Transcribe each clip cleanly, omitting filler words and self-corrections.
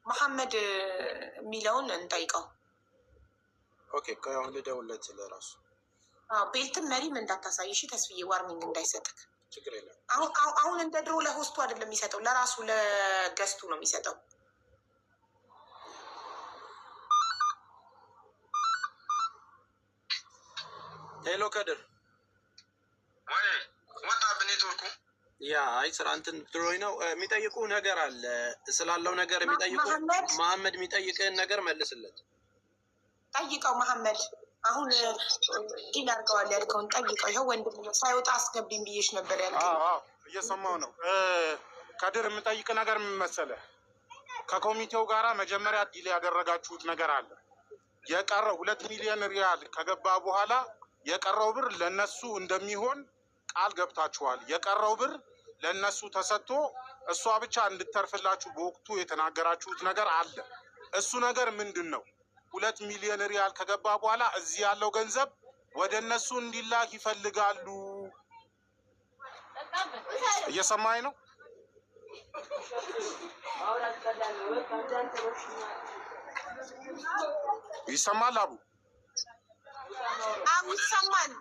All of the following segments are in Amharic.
መሐመድ የሚለውን እንጠይቀው። ኦኬ ከአሁን ልደውልለት ለራሱ ቤልትን መሪም እንዳታሳይሽ ተስፍዬ ዋርኒንግ እንዳይሰጥክ። ችግር የለም። አሁን እንደ ድሮ ለሆስቱ አይደለም የሚሰጠው፣ ለራሱ ለገስቱ ነው የሚሰጠው። ሄሎ ከድር ወይ ወጣ በኔትወርኩ ያ አይ ስራ እንትን ድሮይ ነው የሚጠይቁ ነገር አለ ስላለው ነገር የሚጠይቁ መሐመድ የሚጠይቅህን ነገር መልስለት። ጠይቀው መሐመድ አሁን ዲል አድርገዋል ያልከውን ጠይቀው። ይኸው ወንድም ሳይወጣ አስገቢኝ ብዬሽ ነበር ያልከኝ። እየሰማው ነው። ከድር የምጠይቅ ነገር ምን መሰለህ? ከኮሚቴው ጋራ መጀመሪያ ዲል ያደረጋችሁት ነገር አለ። የቀረው 2 ሚሊዮን ሪያል ከገባ በኋላ የቀረው ብር ለነሱ እንደሚሆን ቃል ገብታችኋል። የቀረው ብር ለነሱ ተሰጥቶ እሷ ብቻ እንድተርፍላችሁ በወቅቱ የተናገራችሁት ነገር አለ። እሱ ነገር ምንድን ነው? 2 ሚሊዮን ሪያል ከገባ በኋላ እዚህ ያለው ገንዘብ ወደ እነሱ እንዲላክ ይፈልጋሉ። እየሰማኝ ነው? ይሰማል? አቡ ይሰማል።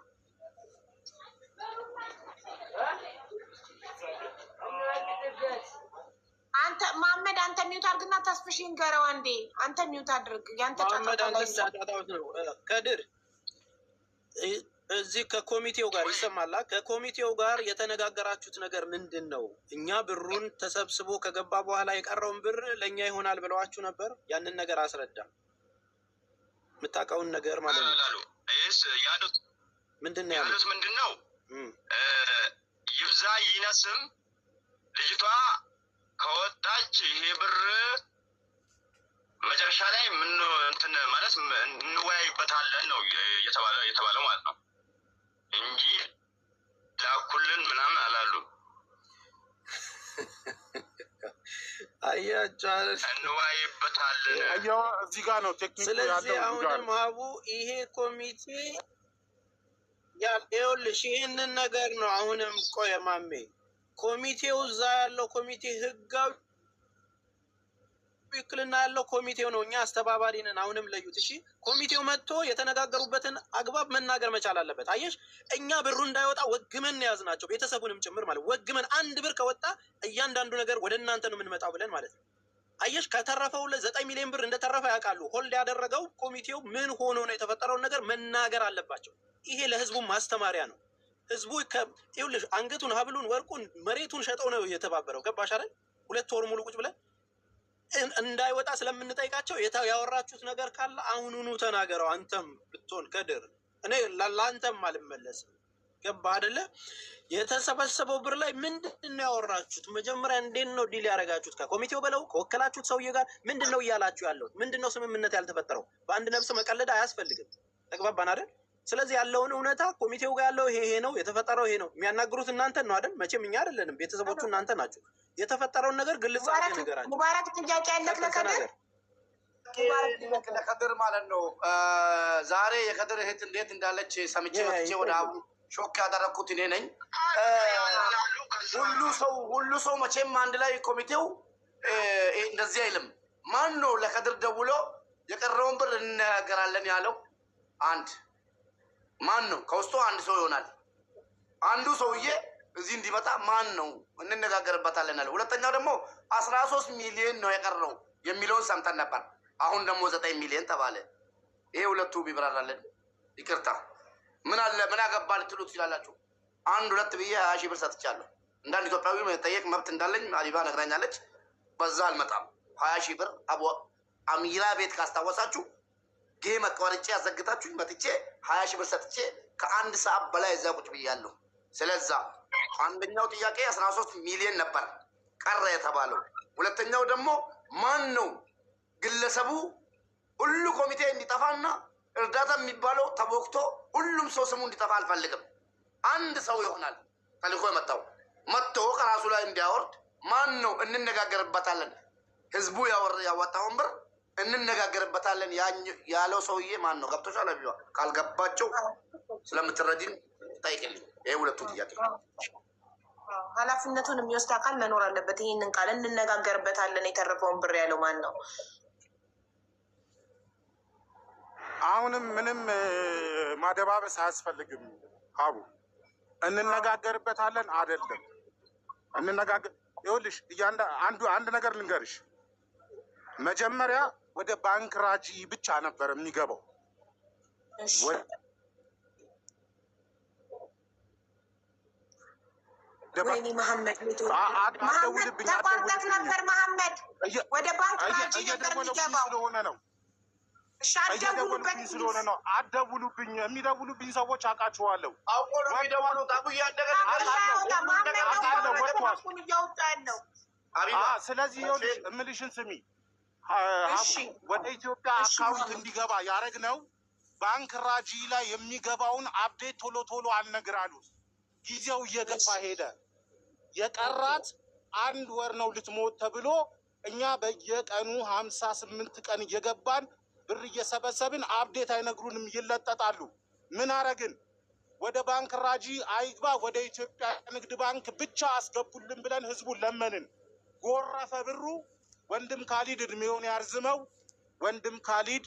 አንተ መሐመድ አንተ ሚውት አድርግና ተስፍሽን ገረው አንዴ አንተ ሚውት አድርግ። ያንተ ነው ከድር እዚህ ከኮሚቴው ጋር ይሰማላ። ከኮሚቴው ጋር የተነጋገራችሁት ነገር ምንድን ነው? እኛ ብሩን ተሰብስቦ ከገባ በኋላ የቀረውን ብር ለእኛ ይሆናል ብለዋችሁ ነበር። ያንን ነገር አስረዳ፣ የምታውቀውን ነገር ማለት ነው። ያሉት ምንድን ነው ያሉት? ምንድን ነው ይብዛ ይነስም ልጅቷ ከወጣች ይሄ ብር መጨረሻ ላይ ምን እንትን ማለት እንወያይበታለን ነው የተባለው ማለት ነው እንጂ ላኩልን ምናምን አላሉ። አያቻለ እንወያይበታለን። አያው እዚህ ጋር ነው ቴክኒክ ያለው። ስለዚህ አሁንም ሀቡ ይሄ ኮሚቴ ይኸውልሽ ይህንን ነገር ነው። አሁንም ቆየ ማሜ ኮሚቴው እዛ ያለው ኮሚቴ ህጋዊ ውክልና ያለው ኮሚቴው ነው። እኛ አስተባባሪ ነን። አሁንም ለዩት። እሺ ኮሚቴው መጥቶ የተነጋገሩበትን አግባብ መናገር መቻል አለበት። አየሽ እኛ ብሩ እንዳይወጣ ወግመን ያዝናቸው ቤተሰቡንም ጭምር ማለት ወግመን አንድ ብር ከወጣ እያንዳንዱ ነገር ወደ እናንተ ነው የምንመጣው ብለን ማለት ነው። አየሽ ከተረፈው 9 ሚሊዮን ብር እንደተረፈ ያውቃሉ። ሆልድ ያደረገው ኮሚቴው ምን ሆኖ ነው የተፈጠረውን ነገር መናገር አለባቸው። ይሄ ለህዝቡ ማስተማሪያ ነው። ህዝቡ ይኸውልሽ አንገቱን ሀብሉን ወርቁን መሬቱን ሸጠው ነው የተባበረው። ገባሽ አይደል? 2 ወር ሙሉ ቁጭ ብለን እንዳይወጣ ስለምንጠይቃቸው ያወራችሁት ነገር ካለ አሁኑኑ ተናገረው። አንተም ብትሆን ከድር እኔ ለአንተም አልመለስም። ገባ አይደለ? የተሰበሰበው ብር ላይ ምንድን ነው ያወራችሁት? መጀመሪያ እንዴት ነው ዲል ያደረጋችሁት? ከኮሚቴው በለው ከወከላችሁት ሰውዬ ጋር ምንድን ነው እያላችሁ ያለው? ምንድን ነው ስምምነት ያልተፈጠረው? በአንድ ነፍስ መቀለድ አያስፈልግም። ተግባባን አይደል? ስለዚህ ያለውን እውነታ ኮሚቴው ጋር ያለው ይሄ ነው የተፈጠረው፣ ይሄ ነው የሚያናግሩት እናንተን ነው አይደል? መቼም እኛ አይደለንም፣ ቤተሰቦቹ እናንተ ናችሁ። የተፈጠረውን ነገር ግልጽ አድርገህ ንገራቸው። ሙባረክ ጥያቄ ያለክ ለከድር ማለት ነው። ዛሬ የከድር እህት እንዴት እንዳለች ሰምቼ መጥቼ ወደ አቡ ሾክ ያደረኩት እኔ ነኝ። ሁሉ ሰው መቼም አንድ ላይ ኮሚቴው እንደዚህ አይልም። ማን ነው ለከድር ደውሎ የቀረውን ብር እንነጋገራለን ያለው? አንድ ማን ነው? ከውስጡ አንድ ሰው ይሆናል። አንዱ ሰውዬ እዚህ እንዲመጣ ማን ነው እንነጋገርበታለን አለ። ሁለተኛው ደግሞ 13 ሚሊዮን ነው የቀረው የሚለውን ሰምተን ነበር። አሁን ደግሞ 9 ሚሊዮን ተባለ። ይሄ ሁለቱ ቢብራራለን። ይቅርታ ምን አለ ምን አገባ ልትሉ ትችላላችሁ። 1-2 ብዬ 20 ሺህ ብር ሰጥቻለሁ። እንዳንድ ኢትዮጵያዊ መጠየቅ መብት እንዳለኝ አሊባ ነግራኛለች። በዛ አልመጣም። 20 ሺህ ብር አሚራ ቤት ካስታወሳችሁ ጌም አቋርጬ ያዘግታችሁ መጥቼ 20 ሺህ ብር ሰጥቼ ከ1 ሰዓት በላይ እዛ ቁጭ ብያለሁ። ስለዛ አንደኛው ጥያቄ 13 ሚሊዮን ነበር ቀረ የተባለው። ሁለተኛው ደግሞ ማን ነው ግለሰቡ ሁሉ ኮሚቴ እንዲጠፋና እርዳታ የሚባለው ተቦክቶ ሁሉም ሰው ስሙ እንዲጠፋ አልፈልግም። አንድ ሰው ይሆናል ተልኮ የመጣው መጥቶ ከራሱ ላይ እንዲያወርድ ማን ነው እንነጋገርበታለን። ህዝቡ ያወጣውን ብር እንነጋገርበታለን ያለው ሰውዬ ማን ነው? ገብቶሻል? አቢባ ካልገባቸው ስለምትረጂን ጠይቅልኝ። ይሄ ሁለቱ ጥያቄ ኃላፊነቱን የሚወስድ አካል መኖር አለበት። ይህንን ቃል እንነጋገርበታለን። የተረፈውን ብር ያለው ማን ነው? አሁንም ምንም ማደባበስ አያስፈልግም። አቡ እንነጋገርበታለን አይደለም እንነጋገር። ይኸውልሽ አንድ ነገር ልንገርሽ። መጀመሪያ ወደ ባንክ ራጂ ብቻ ነበር የሚገባው። ወይኔ መሐመድ ተቋርጠት ነበር። መሐመድ ወደ ባንክ ራጂ ነበር የሚገባው ስለሆነ ነው። እየደወሉብኝ ስለሆነ ነው። አትደውሉብኝ። የሚደውሉብኝ ሰዎች አውቃቸዋለሁ። አውቆ ነው የሚደውሉት። ስለዚህ ይኸውልሽ እምልሽን ስሚ። ወደ ኢትዮጵያ አካውንት እንዲገባ ያደረግነው ባንክ ራጂ ላይ የሚገባውን አፕዴት ቶሎ ቶሎ አልነግር አሉት። ጊዜው እየገፋ ሄደ። የቀራት 1 ወር ነው ልትሞት ተብሎ እኛ በየቀኑ 58 ቀን እየገባን ብር እየሰበሰብን አፕዴት አይነግሩንም፣ ይለጠጣሉ። ምን አረግን? ወደ ባንክ ራጂ አይግባ፣ ወደ ኢትዮጵያ ንግድ ባንክ ብቻ አስገቡልን ብለን ህዝቡን ለመንን። ጎረፈ ብሩ። ወንድም ካሊድ እድሜውን ያርዝመው። ወንድም ካሊድ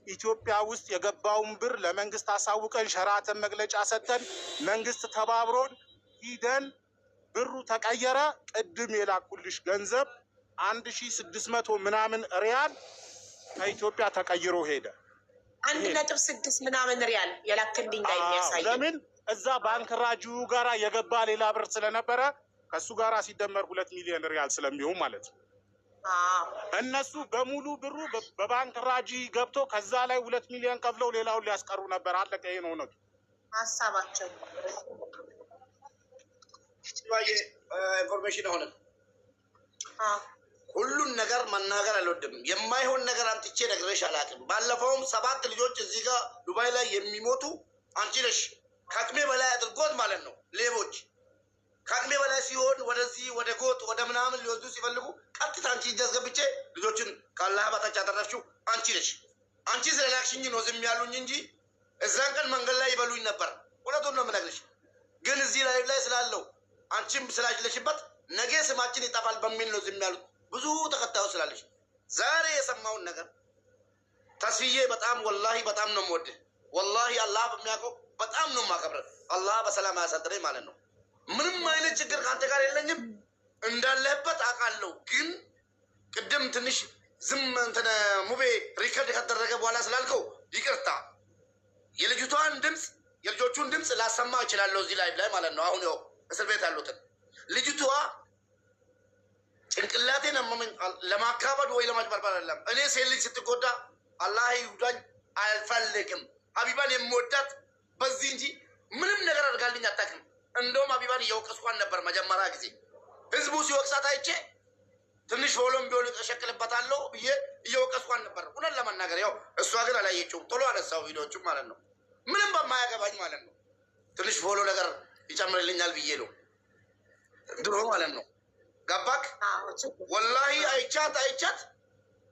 ኢትዮጵያ ውስጥ የገባውን ብር ለመንግስት አሳውቀን ሸራተን መግለጫ ሰጥተን መንግስት ተባብሮን ሂደን ብሩ ተቀየረ። ቅድም የላኩልሽ ገንዘብ 1600 ምናምን ሪያል ከኢትዮጵያ ተቀይሮ ሄደ። 1.6 ምናምን ሪያል የላክልኝ ላይ የሚያሳይ ለምን እዛ ባንክ ራጂው ጋራ የገባ ሌላ ብር ስለነበረ ከሱ ጋራ ሲደመር 2 ሚሊዮን ሪያል ስለሚሆን ማለት ነው። እነሱ በሙሉ ብሩ በባንክ ራጂ ገብቶ ከዛ ላይ 2 ሚሊዮን ከፍለው ሌላውን ሊያስቀሩ ነበር። አለቀ። ይሄ ነው ሀሳባቸው። ኢንፎርሜሽን ሆነ ሁሉን ነገር መናገር አልወድም። የማይሆን ነገር አምጥቼ ነግሬሽ አላውቅም። ባለፈውም 7 ልጆች እዚህ ጋር ዱባይ ላይ የሚሞቱ አንቺ ነሽ ከአቅሜ በላይ አድርጎት ማለት ነው። ሌቦች ከአቅሜ በላይ ሲሆን ወደዚህ ወደ ጎጥ ወደ ምናምን ሊወስዱ ሲፈልጉ ቀጥታ አንቺ እጅ አስገብቼ ልጆችን ካላህ በታች ያተረፍሽው አንቺ ነሽ። አንቺ ስለላክሽኝ ነው ዝም ያሉኝ እንጂ እዛን ቀን መንገድ ላይ ይበሉኝ ነበር። እውነቱን ነው የምነግርሽ። ግን እዚህ ላይ ስላለው አንቺም ስላለሽበት ነገ ስማችን ይጠፋል በሚል ነው ዝም ያሉት። ብዙ ተከታዮች ስላለሽ ዛሬ የሰማውን ነገር ተስፍዬ በጣም ወላሂ በጣም ነው የምወድህ። ወላሂ አላህ በሚያውቀው በጣም ነው የማከብረው። አላህ በሰላም ያሳድረኝ ማለት ነው። ምንም አይነት ችግር ከአንተ ጋር የለኝም። እንዳለህበት አውቃለሁ። ግን ቅድም ትንሽ ዝም እንትን ሙቤ ሪከርድ ከተደረገ በኋላ ስላልከው ይቅርታ። የልጅቷን ድምፅ የልጆቹን ድምፅ ላሰማ እችላለሁ እዚህ ላይ ማለት ነው። አሁን ያው እስር ቤት ያሉትን ልጅቷ ጭንቅላቴን ለማካበድ ወይ ለማጭበርበር አይደለም። እኔ ሴት ልጅ ስትጎዳ አላህ ይውዳኝ አልፈልግም። ሀቢባን የምወዳት በዚህ እንጂ ምንም ነገር አድርጋልኝ አታውቅም። እንደውም ሀቢባን እየወቀስኳን ነበር መጀመሪያ ጊዜ ህዝቡ ሲወቅሳት አይቼ ትንሽ ፎሎም ቢሆን እሸክልበታለሁ ብዬ እየወቀስኳን ነበር እውነት ለመናገር። ያው እሷ ግን አላየችውም። ቶሎ አነሳው ቪዲዮቹም ማለት ነው። ምንም በማያገባኝ ማለት ነው። ትንሽ ፎሎ ነገር ይጨምርልኛል ብዬ ነው ድሮ ማለት ነው። ገባክ? ወላሂ አይቻት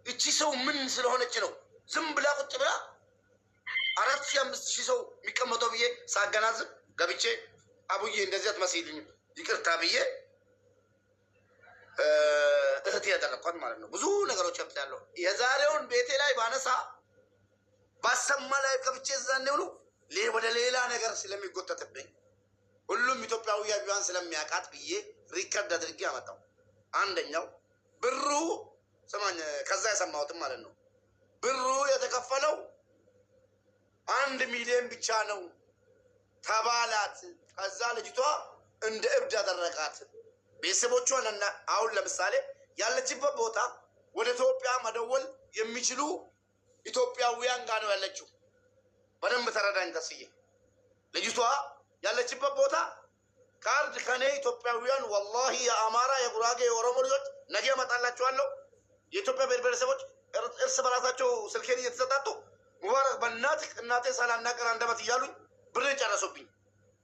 እቺ ሰው ምን ስለሆነች ነው ዝም ብላ ቁጭ ብላ 4000 5000 ሰው የሚቀመጠው ብዬ ሳገናዝብ ገብቼ አቡዬ እንደዚህ አትመስይልኝም ይቅርታ ብዬ እህቴ ያደረኳት ማለት ነው። ብዙ ነገሮች ያለው የዛሬውን ቤቴ ላይ ባነሳ ባሰማ ላይ ገብቼ እዛኔ ሁሉ ወደ ሌላ ነገር ስለሚጎተትብኝ ሁሉም ኢትዮጵያዊ ቢሆን ስለሚያውቃት ብዬ ሪከርድ አድርጌ አመጣው። አንደኛው ብሩ ሰማኝ፣ ከዛ የሰማሁትም ማለት ነው ብሩ የተከፈለው 1 ሚሊዮን ብቻ ነው ተባላት። ከዛ ልጅቷ እንደ እብድ አደረቃት። ቤተሰቦቿን እና አሁን ለምሳሌ ያለችበት ቦታ ወደ ኢትዮጵያ መደወል የሚችሉ ኢትዮጵያውያን ጋር ነው ያለችው። በደንብ ተረዳኝ ተስዬ። ልጅቷ ያለችበት ቦታ ካርድ ከኔ ኢትዮጵያውያን ወላሂ የአማራ የጉራጌ የኦሮሞ ልጆች ነገ እመጣላችኋለሁ። የኢትዮጵያ ብሔር ብሔረሰቦች እርስ በራሳቸው ስልኬን እየተሰጣጡ ሙባረክ በእናትህ እናቴ ሳላናገር አንደበት እያሉኝ ብር ጨረሱብኝ።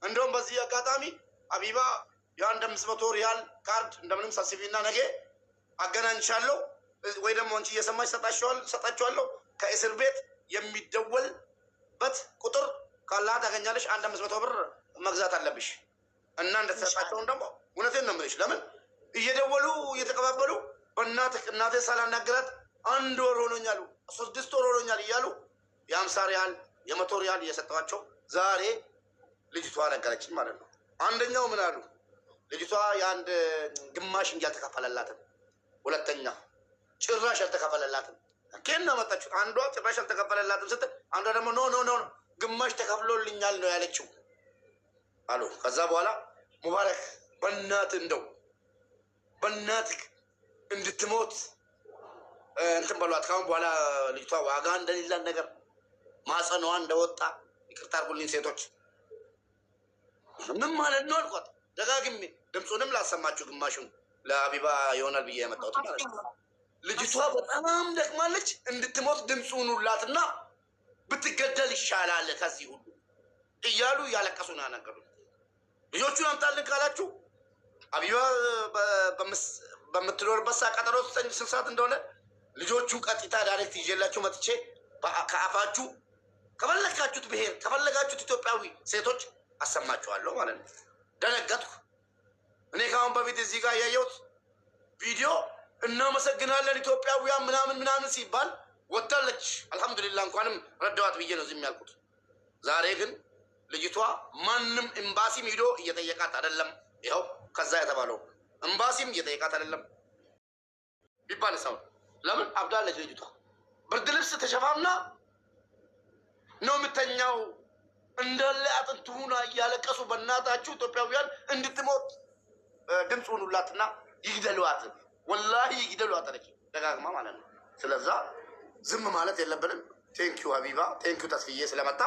እንደውም በዚህ አጋጣሚ አቢባ የ100 ሪያል ካርድ እንደምንም ሰብስቢና ነገ አገናኝሻለሁ ወይ ደግሞ አንቺ እየሰማች ሰጣችኋለሁ። ከእስር ቤት የሚደወልበት ቁጥር ካላ ታገኛለሽ። 100 ብር መግዛት አለብሽ እና እንደተሰጣቸውን ደግሞ እውነቴን ነው የምልሽ። ለምን እየደወሉ እየተቀባበሉ እናቴ ሳላናግራት 1 ወር ሆኖኛል 6 ወር ሆኖኛል እያሉ የ50 ሪያል የ100 ሪያል እየሰጠኋቸው ዛሬ ልጅቷ ነገረችኝ ማለት ነው። አንደኛው ምን አሉ? ልጅቷ የአንድ ግማሽ እንጂ አልተከፈለላትም። ሁለተኛ ጭራሽ አልተከፈለላትም። ከና መጣችሁ። አንዷ ጭራሽ አልተከፈለላትም ስትል፣ አንዷ ደግሞ ኖ ግማሽ ተከፍሎልኛል ነው ያለችው አሉ። ከዛ በኋላ ሙባረክ በእናትህ እንድትሞት እንትን በሏት። ካሁን በኋላ ልጅቷ ዋጋ እንደሌላት ነገር ማጸኗ እንደወጣ ይቅርታ አድርጉልኝ ሴቶች። ምን ማለት ነው አልኳት ደጋግሜ። ድምፁንም ላሰማችሁ ግማሹን ለሀቢባ ይሆናል ብዬ የመጣሁት ማለት ነው። ልጅቷ በጣም ደክማለች፣ እንድትሞት ድምፁን ሁላትና ብትገደል ይሻላል ከዚህ ሁሉ እያሉ እያለቀሱ ነው ያናገሩት። ልጆቹን አምጣልን ካላችሁ ሀቢባ በምትኖርበት ሰዓት ቀጠሮ 9 ሰዓት እንደሆነ ልጆቹን ቀጥታ ዳይሬክት ይዤላችሁ መጥቼ ከአፋችሁ ከፈለጋችሁት ብሔር ከፈለጋችሁት ኢትዮጵያዊ ሴቶች አሰማችኋለሁ ማለት ነው። ደነገጥኩ። እኔ ከአሁን በፊት እዚህ ጋር ያየሁት ቪዲዮ እናመሰግናለን ኢትዮጵያውያን ምናምን ሲባል ወጣለች። አልሐምዱሊላህ እንኳንም ረዳዋት ብዬ ነው ዝም ያልኩት። ዛሬ ግን ልጅቷ ማንም ኤምባሲም ሂዶ እየጠየቃት አይደለም። ይኸው ከዛ የተባለው ኤምባሲም እየጠየቃት አይደለም ቢባል ሰው ለምን አብዳለች ልጅቷ። ብርድ ልብስ ተሸፋፍና ነው የምተኛው። እንዳለ አጥንቱና እያለቀሱ በእናታችሁ ኢትዮጵያውያን እንድትሞት ድምፅ ሁኑላትና ይግደሏት፣ ወላሂ ይግደሏት አለች ደጋግማ ማለት ነው። ስለዛ ዝም ማለት የለብንም። ቴንኪዩ ሀቢባ፣ ቴንኪዩ ተስፍዬ ስለመጣ